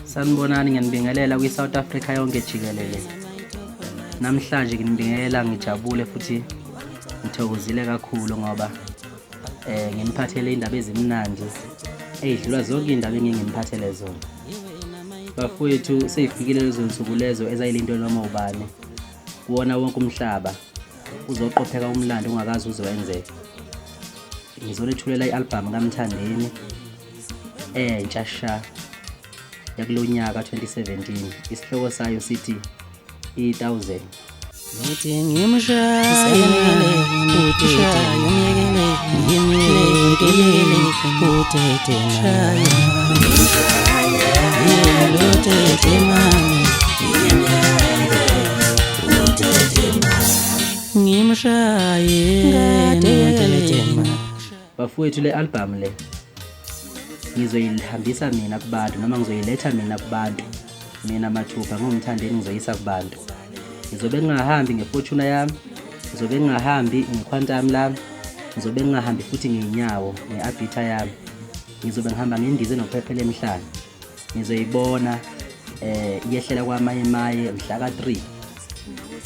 Sanibonani, ngiyanibingelela kwi-South Africa yonke jikelele. Namhlanje nginibingelela ngijabule futhi ngithokozile kakhulu ngoba nginiphathele indaba ezimnandi ezidlula zonke indaba engingiphathele zona. Bafowethu seyifikile lezo nsuku lezo ezayilinto noma ubani kuwona wonke umhlaba uzoqopheka umlando ongakazi uzowenzeka. Ngizolithulela i-album kaMthandeni entsha sha yakulonyaka 2017. Isihloko sayo sithi iTHOUSAND. Nithi ngimshayele utheshayo umyekele ngimyekele uthethe naye ngimshayele uthethe mami ngimshayele Bafowethu, le album le ngizoyihambisa mina kubantu noma ngizoyiletha mina kubantu. Mina mathupha ngomthandeni ngizoyisa kubantu. Ngizobe ngingahambi ngefortuna yami, ngizobe ngingahambi ngequantum lami, ngizobe ngingahambi futhi ngeinyawo ngeabita yami. Ngizobe ngihamba ngendize nophephele emhlane. Ngizoyibona iyehlela kwamaye mhla ka-3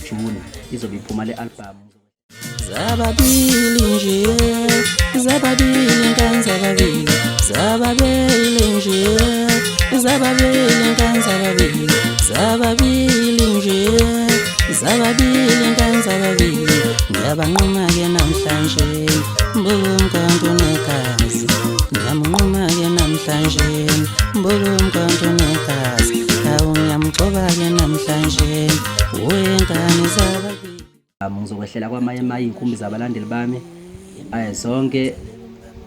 June izobe iphuma le album. Zababili nje, zababili ngani zababili, zababili nje, zababili ngani zababili, zababili nje, zababili ngani zababili. Ngiyabanquma-ke namhlanje mbuka umkhonto negazi, ngiyamunquma-ke namhlanje mbuka umkhonto negazi. Hawu ngiyamgcoba-ke namhlanje wengane zababili. Ngizokwehlela kwamaye inkumbi zabalandeli bami zonke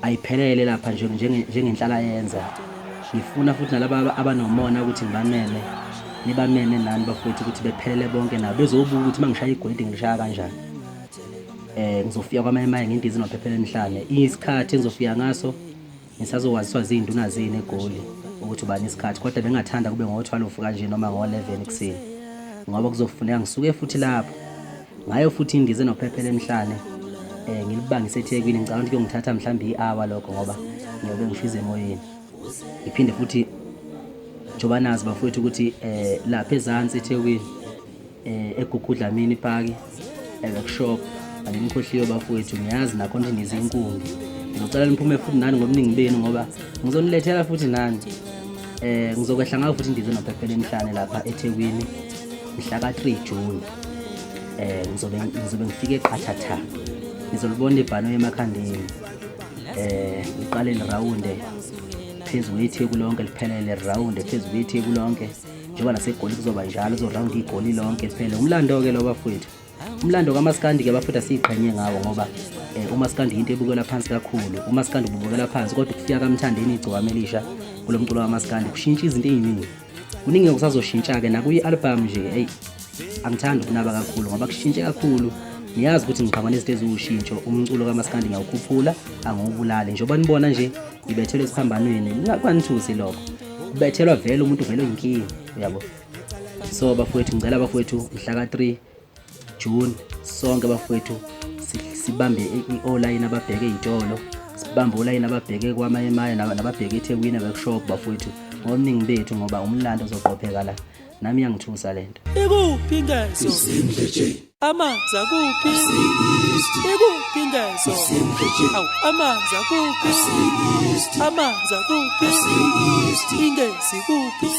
ayiphelele lapha njengenhlala yenza. Ngifuna futhi nalabo abanomona ukuthi nibamene nani bafowethu ukuthi bephelele bonke nabo bezobuka ukuthi mangishaya igolide ngilishaya kanjani. Ngizofika kwamaye ngendizi nophephele emhlane. Isikhathi engizofika ngaso ngisazokwaziswa zinduna zini eGoli ukuthi ubani isikhathi, kodwa bengathanda kube ngo-12 kanje noma ngo-11 ekuseni ngoba kuzofuneka ngisuke futhi lapho ngayo futhi indize nophephele emhlane ngilibangise eThekwini. Ngicabanga ukuthi kuyongithatha mhlawumbe i-hour lokho ngoba ngiyobe ngishize emoyeni. Ngiphinde futhi njoba nazi bafowethu ukuthi lapha ezansi eThekwini eGugudlamini Park workshop angimkhohliwe bafowethu, ngiyazi nakhona ukuthi nizinkungi. Ngicela niphume futhi nani ngobuningi benu ngoba ngizonilethela futhi nani. Ngizokwehla ngayo futhi indize nophephele emhlane lapha eThekwini mhla ka-3 June. Ngizobe ngifike qathatha. Ngizolibona ibhano emakhandeni ngiqale lirawunde phezulu kweTheku lonke liphelele, lirawunde phezulu kweTheku lonke njengoba naseGoli kuzoba njalo, uzorawunda iGoli lonke liphele. Umlando-ke lo bafowethu, umlando kaMaskandi-ke bafowethu asiyiqhenye ngawo ngoba uMaskandi into ebukela phansi kakhulu. uMaskandi ubukela phansi kodwa ukufika kaMthandeni igcokama elisha kulo mculo kaMaskandi kushintsha izinto eziningi. Kuningi okusazoshintsha-ke nakuyi-album nje angithandi ukunaba kakhulu ngoba kushintshe kakhulu. Niyazi ukuthi ngiqhamuka nezinto eziwushintsho. Umculo kaMaskandi ngiyawukhuphula angiwubulali. Njengoba nibona nje ngibethelwe esiphambanweni ngakwanithusi lokho. Kubethelwa vele umuntu vele oyinkinga, uyabo. So bafowethu ngicela bafowethu mhla ka-3 June sonke bafowethu sibambe i-online ababheke izitolo, sibambe online ababheke kwamaye nababheke eThekwini workshop bafowethu ngobuningi bethu ngoba umlando uzoqopheka la. Nami yangithusa lento. Ikuphi ingezo amanzi akuphi? Ikuphi ingezo? Awu amanzi akuphi? Amanzi akuphi? Ingezi kuphi?